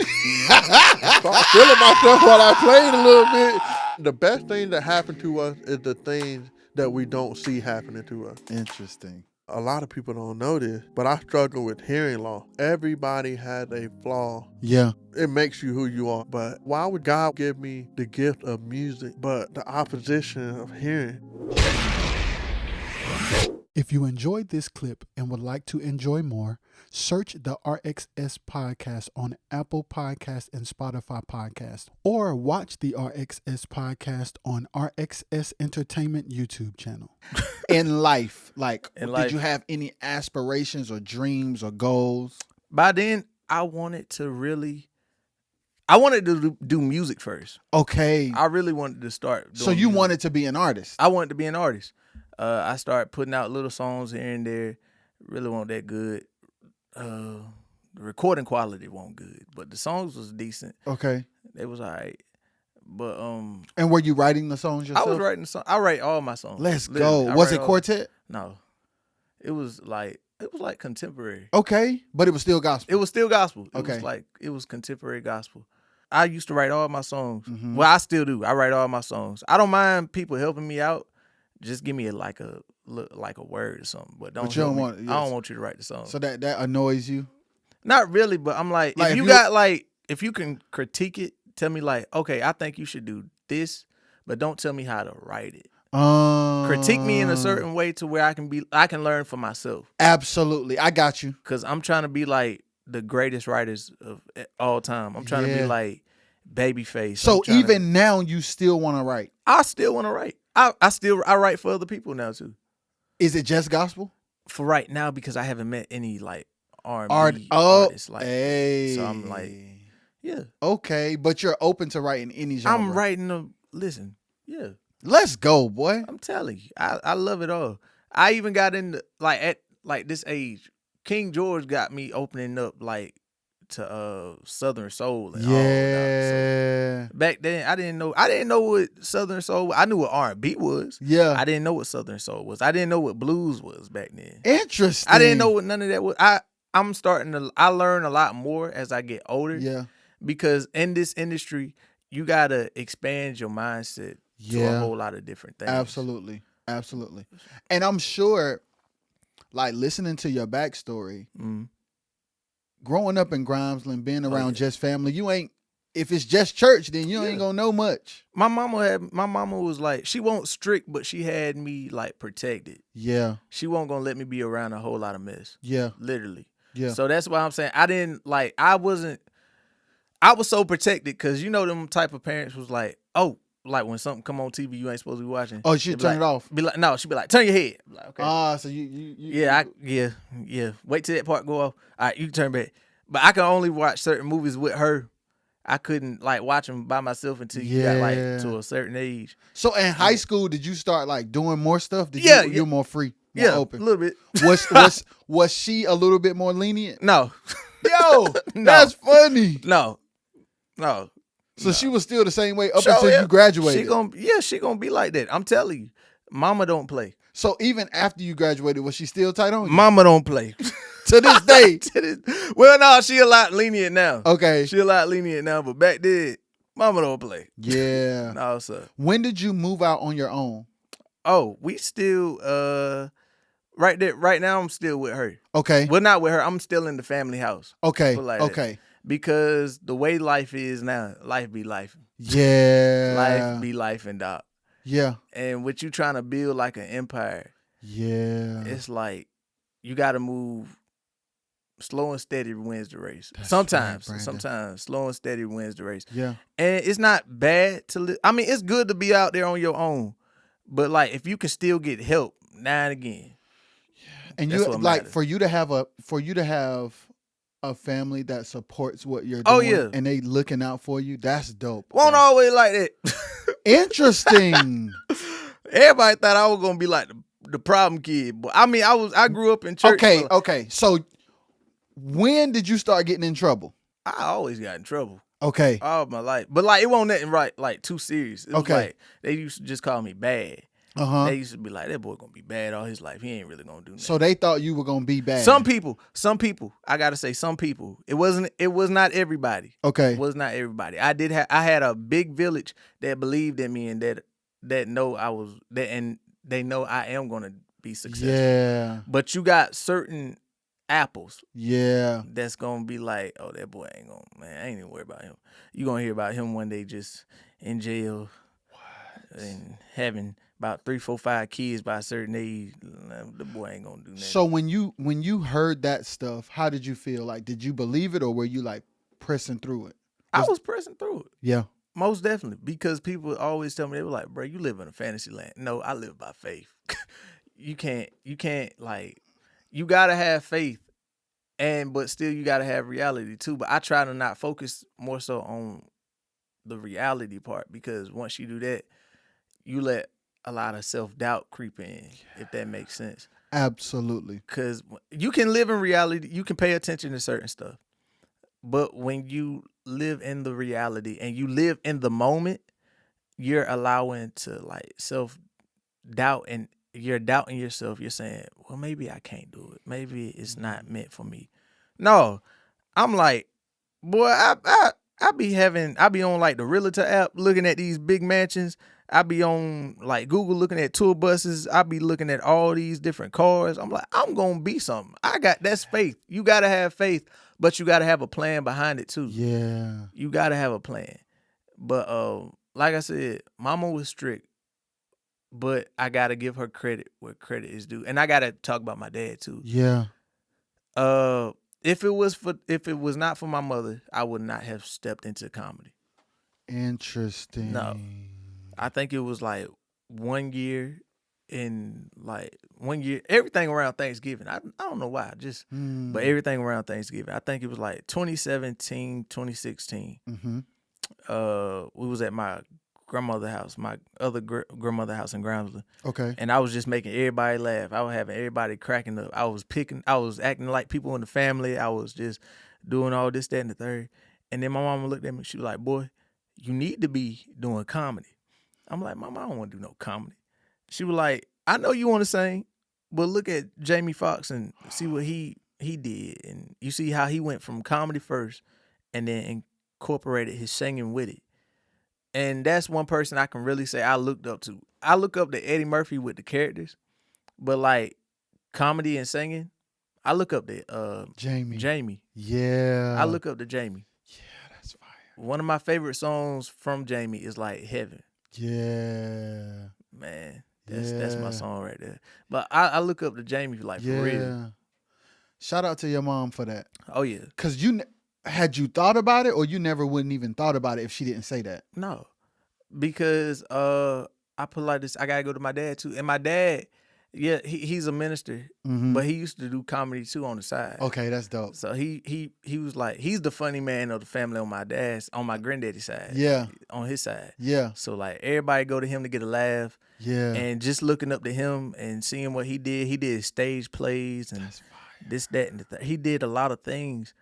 I started feeling myself while I played a little bit. The best thing that happened to us is the things that we don't see happening to us. Interesting. A lot of people don't know this, but I struggle with hearing loss. Everybody has a flaw. Yeah. It makes you who you are. But why would God give me the gift of music, but the opposition of hearing? If you enjoyed this clip and would like to enjoy more, search the RXS podcast on Apple Podcast and Spotify Podcast, or watch the RXS podcast on RXS Entertainment YouTube channel. In life, did you have any aspirations or dreams or goals? By then, I wanted to do music first. Okay. I really wanted to start doing So you music. wanted to be an artist? I wanted to be an artist. I started putting out little songs here and there. Really weren't that good. The recording quality wasn't good, but the songs was decent. Okay. It was all right. But And were you writing the songs yourself? I was writing songs. I write all my songs. Let's Literally, go. I Was write it all- quartet? No. It was like contemporary. Okay, but it was still gospel. It was still gospel. Okay. It was contemporary gospel. I used to write all my songs. Mhm. Well, I still do. I write all my songs. I don't mind people helping me out. Just give me like a word or something. But don't. But you don't help me. want- I yes. don't want you to write the song. So that annoys you? Not really, but I'm like, Like, if if you you- got like, if you can critique it, tell me like, okay, I think you should do this, but don't tell me how to write it. Critique me in a certain way to where I can learn for myself. Absolutely. I got you. Cause I'm trying to be like the greatest writers of all time. I'm trying to Yeah. be like Babyface. So even now you still want to write. I still want to write. I write for other people now too. Is it just gospel? For right now, because I haven't met any like R&B Oh, artists like hey. so I'm like, yeah. Okay, but you're open to writing any genre. I'm writing listen, yeah. Let's go, boy. I'm telling you, I love it all. I even got into at this age. King George got me opening up like to Southern Soul and all that. Yeah. So back then, I didn't know what Southern Soul was. I knew what R&B was. Yeah. I didn't know what Southern Soul was. I didn't know what blues was back then. Interesting. I didn't know what none of that was. I learn a lot more as I get older. Yeah. Because in this industry, you gotta expand your mindset to a whole lot of different things. Absolutely. Absolutely. And I'm sure, like, listening to your backstory, growing up in Grimesland, being around just family, you ain't, if it's just church, then you ain't gonna know much. My mama was like, she wasn't strict, but she had me like protected. Yeah. She wasn't gonna let me be around a whole lot of mess. Yeah. Literally. Yeah. So that's why I'm saying I was so protected because them type of parents was like, oh, like when something come on TV you ain't supposed to be watching. Oh, she'd turn it off. Be like, no, she'd be like, turn your head. I'm like, okay. So you Yeah. Wait till that part go off. All right, you can turn back. But I can only watch certain movies with her. I couldn't like watch them by myself until you got like to a certain age. So in high school, did you start like doing more stuff? You're more free, more open. A little bit. Was she a little bit more lenient? No. Yo, that's funny. No. So she was still the same way up Sure, until yeah. you graduated. She gonna be like that. I'm telling you. Mama don't play. So even after you graduated, was she still tight on you? Mama don't play. To this day. Well, no, she a lot lenient now. Okay. She a lot lenient now, but back then, mama don't play. Yeah. No, sir. When did you move out on your own? Oh, we still right there, right now I'm still with her. Okay. Well, not with her. I'm still in the family house. Okay. Put it like that. Okay. Because the way life is now, life be life. Yeah. Life be life and dog. Yeah. And what you trying to build like an empire, Yeah. it's like you got to move slow and steady wins the race. That's Sometimes, right, Brandon. sometimes slow and steady wins the race. Yeah. And it's not bad to I mean, it's good to be out there on your own. But like if you can still get help now and again. And That's you what like matters. for you to have a family that supports what you're doing Oh, yeah. and they looking out for you, that's dope. Won't bro. always like that. Interesting. Everybody thought I was gonna be like the problem kid. But I mean, I grew up in church. Okay, but okay. So when did you start getting in trouble? I always got in trouble. Okay. All my life. But like it wasn't nothing right like too serious. It was Okay. like they used to just call me bad. Uh-huh. They used to be like, that boy gonna be bad all his life. He ain't really gonna do nothing. So they thought you were gonna be bad. Some people, I gotta say, some people. It was not everybody. Okay. It was not everybody. I had a big village that believed in me and that know I was that and they know I am gonna be successful. Yeah. But you got certain apples Yeah. that's gonna be like, oh, that boy ain't gonna, man, I ain't even worried about him. You gonna hear about him one day just in jail and having about 3, 4, 5 kids by a certain age. The boy ain't gonna do nothing. So when you heard that stuff, how did you feel? Like, did you believe it or were you like pressing through it? I was pressing through it. Yeah. Most definitely. Because people always tell me, they were like, bro, you live in a fantasy land. No, I live by faith. you can't like, you gotta have faith. But still you gotta have reality too. But I try to not focus more so on the reality part, because once you do that, you let a lot of self-doubt creep in, if that makes sense. Absolutely. Because you can live in reality, you can pay attention to certain stuff. But when you live in the reality and you live in the moment, you're allowing to like self-doubt and you're doubting yourself. You're saying, well, maybe I can't do it. Maybe it's not meant for me. No, I'm like, boy, I be on like the Realtor app looking at these big mansions. I be on like Google looking at tour buses. I be looking at all these different cars. I'm like, I'm going to be something. That's faith. You got to have faith, but you got to have a plan behind it too. Yeah. You got to have a plan. But like I said, mama was strict, but I got to give her credit where credit is due. And I got to talk about my dad too. Yeah. If it was not for my mother, I would not have stepped into comedy. Interesting. No. I think it was like 1 year, everything around Thanksgiving. I don't know why, but everything around Thanksgiving. I think it was like 2017, 2016. Mm-hmm. We was at my grandmother's house, my other grandmother's house in Groundsland. Okay. And I was just making everybody laugh. I was having everybody cracking up. I was acting like people in the family. I was just doing all this, that, and the third. And then my mama looked at me. She was like, boy, you need to be doing comedy. I'm like, Mama, I don't want to do no comedy. She was like, I know you want to sing, but look at Jamie Foxx and see what he did. And you see how he went from comedy first and then incorporated his singing with it. And that's one person I can really say I looked up to. I look up to Eddie Murphy with the characters, but like comedy and singing, I look up to Jamie. Yeah. I look up to Jamie. Yeah, that's fire. One of my favorite songs from Jamie is like Heaven. Yeah. Man, that's my song right there. But I look up to Jamie like for real. Shout out to your mom for that. Oh yeah. Cause had you thought about it, or you never wouldn't even thought about it if she didn't say that? No, because I put like this. I gotta go to my dad too, and my dad, yeah, he's a minister, but he used to do comedy too on the side. Okay, that's dope. So he was like, he's the funny man of the family on my granddaddy's side. Yeah. On his side. Yeah. So like everybody go to him to get a laugh. Yeah. And just looking up to him and seeing what he did stage plays and this, that, and the third. He did a lot of things.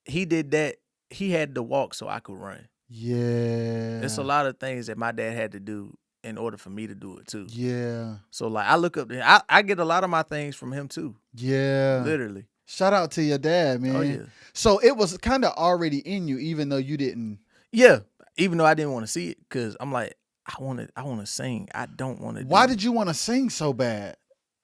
He did that. He had to walk so I could run. Yeah. There's a lot of things that my dad had to do in order for me to do it too. Yeah. So like I look up to him. I get a lot of my things from him too. Yeah. Literally. Shout out to your dad, man. Oh yeah. So it was kind of already in you, even though you didn't. Yeah. Even though I didn't want to see it, because I'm like, I want to sing. I don't want to. Why did you want to sing so bad?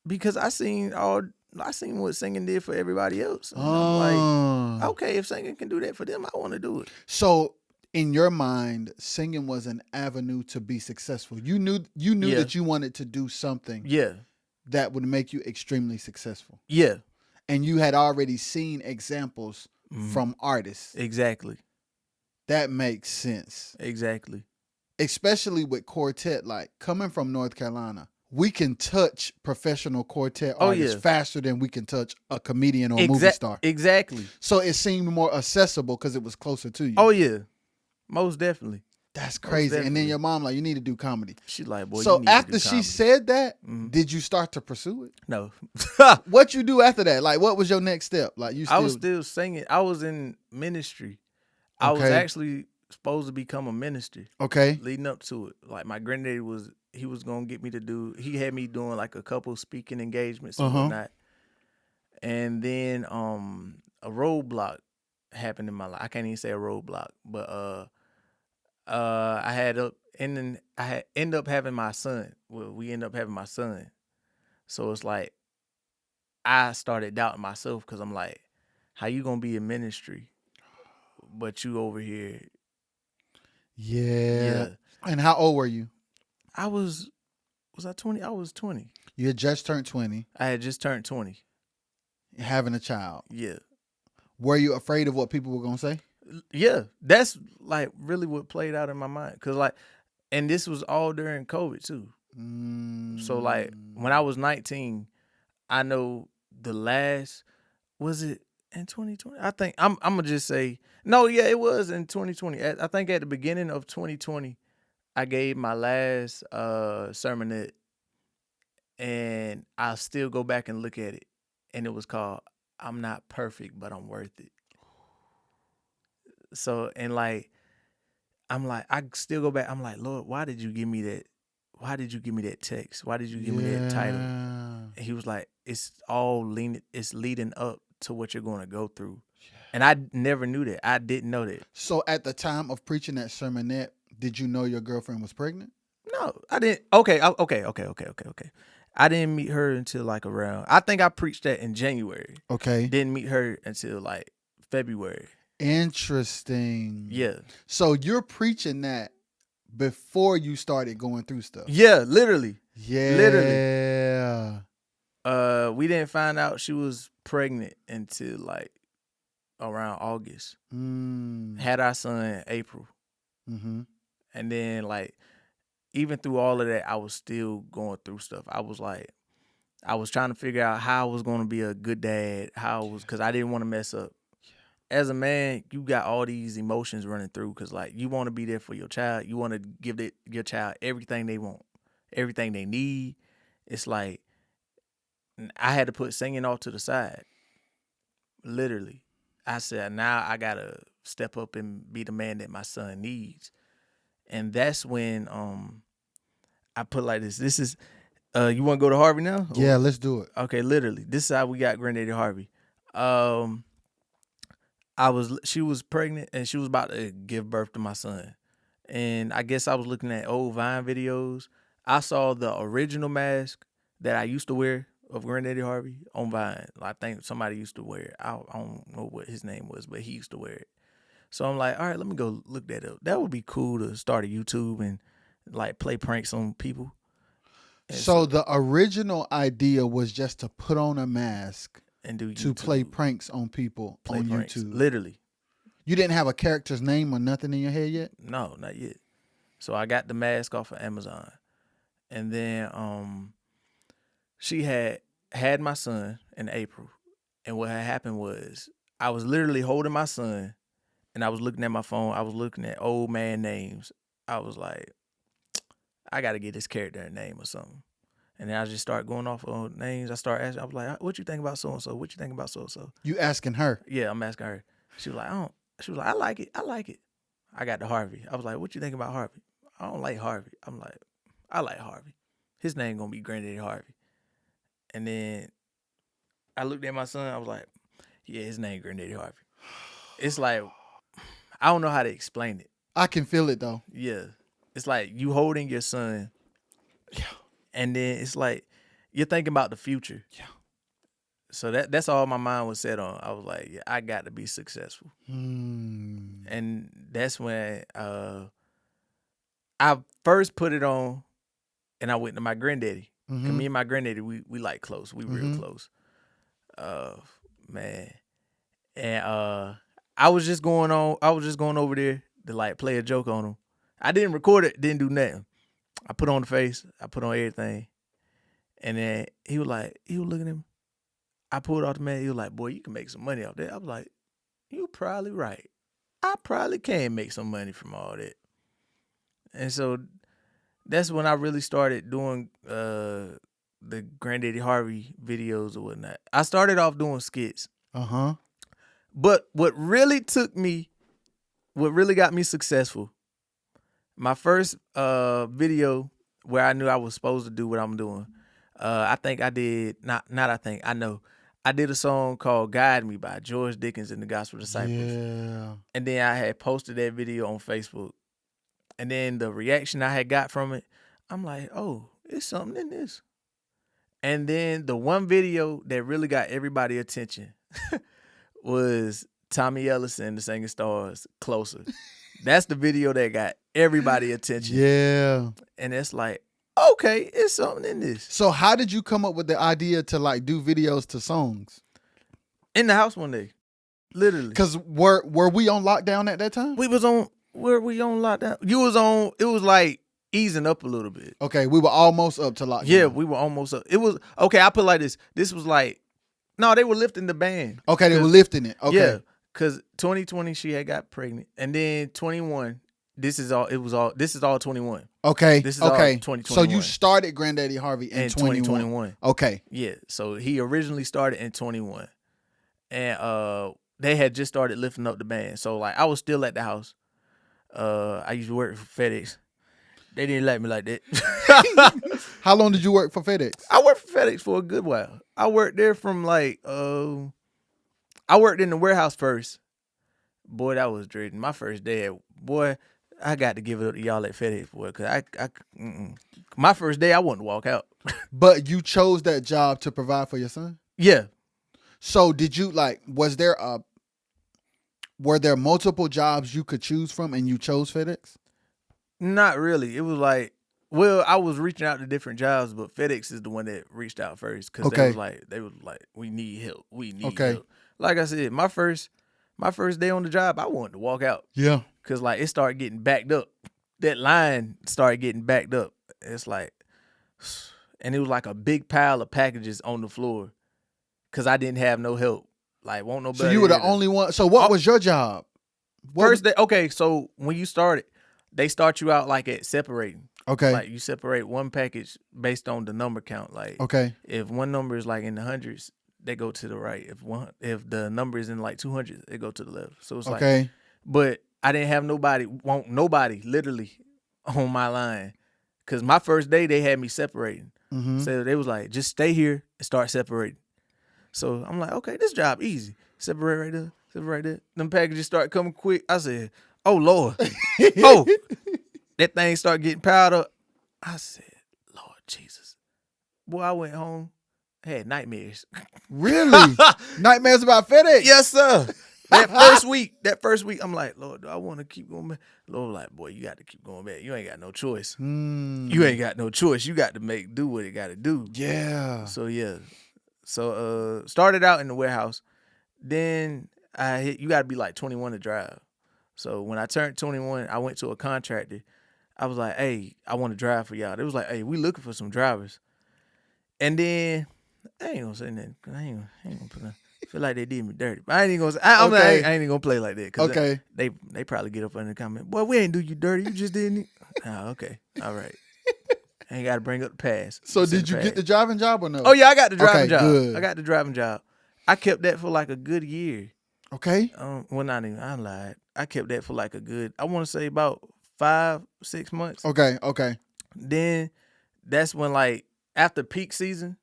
Because I seen what singing did for everybody else. And I'm like, okay, if singing can do that for them, I want to do it. So in your mind, singing was an avenue to be successful. You knew Yeah. that you wanted to do something Yeah. that would make you extremely successful. Yeah. And you had already seen examples from artists. Exactly. That makes sense. Exactly. Especially with quartet, like coming from North Carolina, we can touch professional quartet artists faster than we can touch a comedian or a movie star. Exactly. So it seemed more accessible because it was closer to you. Oh yeah, most definitely. That's crazy. And then definitely. your mom like, you need to do comedy. She like, boy. So you need to after do she comedy. said that, did you start to pursue it? No, What you do after that? Like, what was your next step? Like, you still... I was still singing. I was in ministry. I was actually supposed to become a minister. Okay. Leading up to it, like my granddaddy was gonna get me to do. He had me doing like a couple speaking engagements and whatnot. And then a roadblock happened in my life. I can't even say a roadblock, but I had end up having my son. Well, we end up having my son. So it's like I started doubting myself because I'm like, how you gonna be in ministry, but you over here? Yeah. And how old were you? I was I 20? I was 20. You had just turned 20. I had just turned 20. Having a child. Yeah. Were you afraid of what people were gonna say? Yeah, that's like really what played out in my mind. Cause like, and this was all during COVID too. So like when I was 19, I know the last, was it in 2020? I think I'm gonna just say, no, yeah, it was in 2020. I think at the beginning of 2020, I gave my last sermonette, and I'll still go back and look at it. And it was called, I'm Not Perfect, But I'm Worth It. So, and like, I'm like, I still go back. I'm like, Lord, why did you give me that? Why did you give me that text? Why did you give me that title? And he was like, it's leading up to what you're going to go through. And I never knew that. I didn't know that. So at the time of preaching that sermonette, did you know your girlfriend was pregnant? No, I didn't. Okay. I didn't meet her until like around, I think I preached that in January. Okay. Didn't meet her until like February. Interesting. Yeah. So you're preaching that before you started going through stuff. Yeah, literally. Yeah. Literally. We didn't find out she was pregnant until like around August. Had our son in April. Mm-hmm. And then like, even through all of that, I was still going through stuff. I was like, I was trying to figure out how I was going to be a good dad, because I didn't want to mess up. As a man, you got all these emotions running through because, like, you want to be there for your child. You want to give your child everything they want, everything they need. It's like, I had to put singing off to the side. Literally. I said, now I got to step up and be the man that my son needs. And that's when I put like this. This is, you want to go to Harvey now? Yeah, let's do it. Okay, literally. This is how we got Granddaddy Harvey. She was pregnant and she was about to give birth to my son. And I guess I was looking at old Vine videos. I saw the original mask that I used to wear of Granddaddy Harvey on Vine. I think somebody used to wear it. I don't know what his name was, but he used to wear it. So I'm like, all right, let me go look that up. That would be cool to start a YouTube and like play pranks on people. And so the original idea was just to put on a mask and do to play pranks on people on YouTube. Literally. You didn't have a character's name or nothing in your head yet? No, not yet. So I got the mask off of Amazon. And then she had my son in April. And what had happened was I was literally holding my son and I was looking at my phone. I was looking at old man names. I was like, I got to get this character a name or something. And then I just start going off on names. I start asking. I was like, "What you think about so and so? What you think about so and so?" You asking her? Yeah, I'm asking her. She was like, I like it. I like it. I got to Harvey. I was like, "What you think about Harvey?" I don't like Harvey. I'm like, I like Harvey. His name gonna be Granddaddy Harvey. And then I looked at my son. I was like, yeah, his name Granddaddy Harvey. It's like, I don't know how to explain it. I can feel it though. Yeah, it's like you holding your son. And then it's like you're thinking about the future. Yeah. So that's all my mind was set on. I was like, yeah, I got to be successful. And that's when I first put it on, and I went to my granddaddy. 'Cause me and my granddaddy, we like close. We real close. Man. And I was just going over there to like play a joke on him. I didn't record it, didn't do nothing. I put on the face, I put on everything. And then he was looking at me. I pulled off the man. He was like, boy, you can make some money off that. I was like, you probably right. I probably can make some money from all that. And so that's when I really started doing the Granddaddy Harvey videos or whatnot. I started off doing skits. But what really got me successful, my first video where I knew I was supposed to do what I'm doing, I know. I did a song called Guide Me by George Dickens and the Gospel Disciples. Yeah. And then I had posted that video on Facebook. And then the reaction I had got from it, I'm like, oh, it's something in this. And then the one video that really got everybody's attention was Tommy Ellison, the Singing Stars, Closer. That's the video that got everybody's attention. Yeah. And it's like, okay, it's something in this. So how did you come up with the idea to like do videos to songs? In the house one day, literally. Because were we on lockdown at that time? Were we on lockdown? You was on, it was like easing up a little bit. Okay, we were almost up to lockdown. Yeah, we were almost up. It was, okay, I put it like this. This was like, no, they were lifting the ban. Okay, they were lifting it. Okay. Yeah, because 2020, she had got pregnant. And then 21, this is all 21. Okay. This is all okay. 2021. So you started Granddaddy Harvey in 2021. Okay. Yeah. So he originally started in 21. And they had just started lifting up the band. So like I was still at the house. I used to work for FedEx. They didn't like me like that. How long did you work for FedEx? I worked for FedEx for a good while. I worked there from like I worked in the warehouse first. Boy, that was dreading. My first day boy, I got to give it up to y'all at FedEx, boy, because my first day, I wanted to walk out. But you chose that job to provide for your son? Yeah. So did you were there multiple jobs you could choose from and you chose FedEx? Not really. It was like, well, I was reaching out to different jobs, but FedEx is the one that reached out first because they was like, we need help. We need help. Like I said, my first day on the job, I wanted to walk out. Yeah. Because like it started getting backed up. That line started getting backed up. It's like, and it was like a big pile of packages on the floor because I didn't have no help. Like, won't nobody. So you were the only one. So what was your job? First day, okay, so when you started, they start you out like at separating. Okay. Like you separate one package based on the number count. Like, okay, if one number is like in the hundreds, they go to the right. If the number is in like 200, they go to the left. So it's like, but I didn't have nobody literally on my line. Cause my first day they had me separating. So they was like, just stay here and start separating. So I'm like, okay, this job easy. Separate right there, separate right there. Them packages start coming quick. I said, oh Lord. Oh, that thing started getting piled up. I said, Lord Jesus. Boy, I went home, had nightmares. Really? Nightmares about FedEx? Yes, sir. That first week, I'm like, Lord, do I want to keep going back? Lord, like, boy, you got to keep going back. You ain't got no choice. You ain't got no choice. You got to do what it got to do. Yeah. So yeah. So started out in the warehouse. Then you got to be like 21 to drive. So when I turned 21, I went to a contractor. I was like, hey, I want to drive for y'all. They was like, hey, we looking for some drivers. And then I ain't gonna say nothing. I ain't gonna put nothing. Feel like they did me dirty. But I ain't even gonna say, I ain't even gonna play like that. Cause they probably get up in the comment, boy, we ain't do you dirty. You just didn't. Oh, okay. All right. I ain't got to bring up the past. So did you get the driving job or no? Oh, yeah, I got the driving job. Good. I got the driving job. I kept that for like a good year. Okay. Well, not even, I lied. I kept that for like a good, I want to say about 5-6 months. Okay. Then that's when like, after peak season,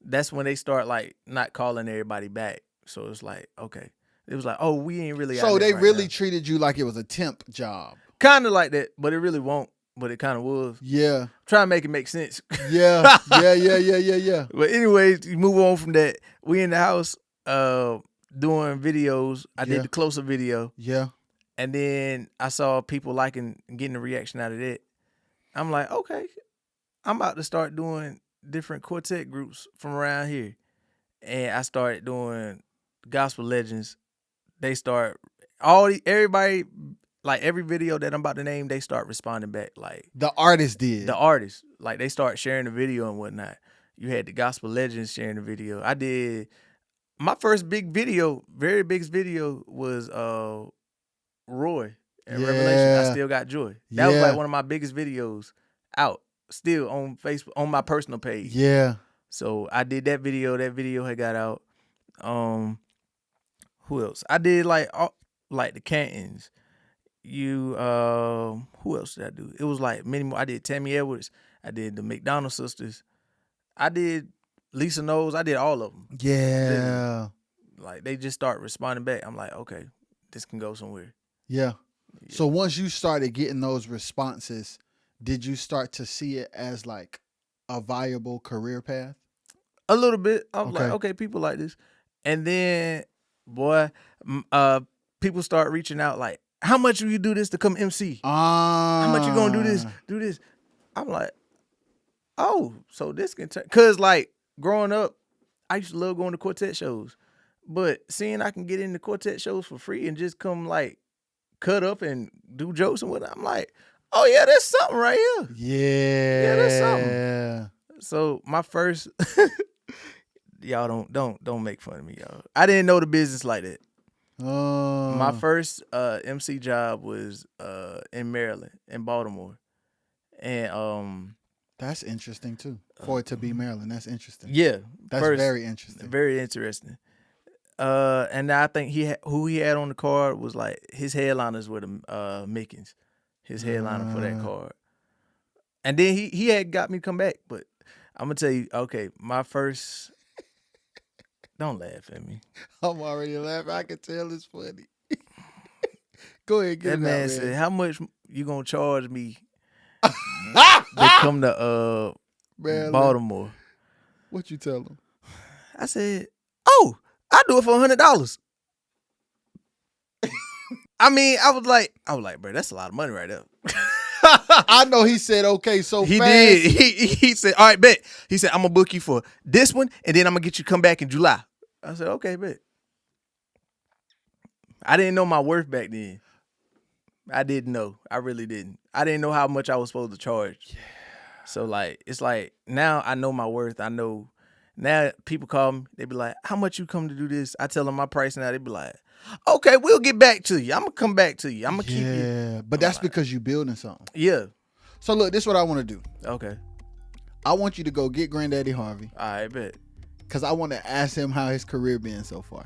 that's when they start like not calling everybody back. So it's like, okay. It was like, oh, we ain't really. So they really treated you like it was a temp job. Kind of like that, but it really won't. but it kind of was. Yeah. Try to make it make sense. Yeah. Yeah. But anyways, you move on from that. We in the house doing videos. I did the closer video. Yeah. And then I saw people liking and getting a reaction out of that. I'm like, okay, I'm about to start doing different quartet groups from around here. And I started doing gospel legends. They start everybody, like every video that I'm about to name, they start responding back. Like The artist did. the artists, like they start sharing the video and whatnot. You had the gospel legends sharing the video. I did my first big video, very big video was Roy and Revelation. I Still Got Joy. That was like one of my biggest videos out still on Facebook, on my personal page. Yeah. So I did that video. That video had got out. Who else? I did like the Cantons. Who else did I do? It was like many more. I did Tammy Edwards. I did the McDonald sisters. I did Lisa Knowles. I did all of them. Yeah. Like they just start responding back. I'm like, okay, this can go somewhere. Yeah. So once you started getting those responses, did you start to see it as like a viable career path? A little bit. I was like, okay, people like this. And then, boy, people start reaching out like, how much will you do this to come MC? How much you gonna do this? Do this? I'm like, oh, so this can turn. Cause like growing up, I used to love going to quartet shows. But seeing I can get into quartet shows for free and just come like cut up and do jokes and whatnot, I'm like, oh yeah, there's something right here. Yeah, there's something. So my first, y'all don't make fun of me, y'all. I didn't know the business like that. My first MC job was in Maryland, in Baltimore, and that's interesting too. For it to be Maryland, that's interesting. Yeah, that's very interesting. Very interesting. And I think who he had on the card was like his headliners were the Mickens, his headliner for that card. And then he had got me to come back, but I'm gonna tell you, okay, my first. Don't laugh at me. I'm already laughing. I can tell it's funny. Go ahead, get that it man out, said, "How much you gonna charge me to come to Baltimore?" What you tell him? I said, "Oh, I do it for $100." I mean, I was like, bro, that's a lot of money right there. I know he said okay, so he fast. did. He said, all right, bet. He said, I'm gonna book you for this one, and then I'm gonna get you to come back in July. I said, okay, bet. I didn't know my worth back then. I didn't know. I really didn't. I didn't know how much I was supposed to charge. Yeah. So like, it's like now I know my worth. I know. Now people call me. They be like, how much you come to do this? I tell them my price now. They be like, okay, we'll get back to you. I'm gonna come back to you. I'm gonna keep you. Yeah, but that's because you building something. Yeah. So look, this is what I want to do. Okay. I want you to go get Granddaddy Harvey. I bet. Because I want to ask him how his career been so far.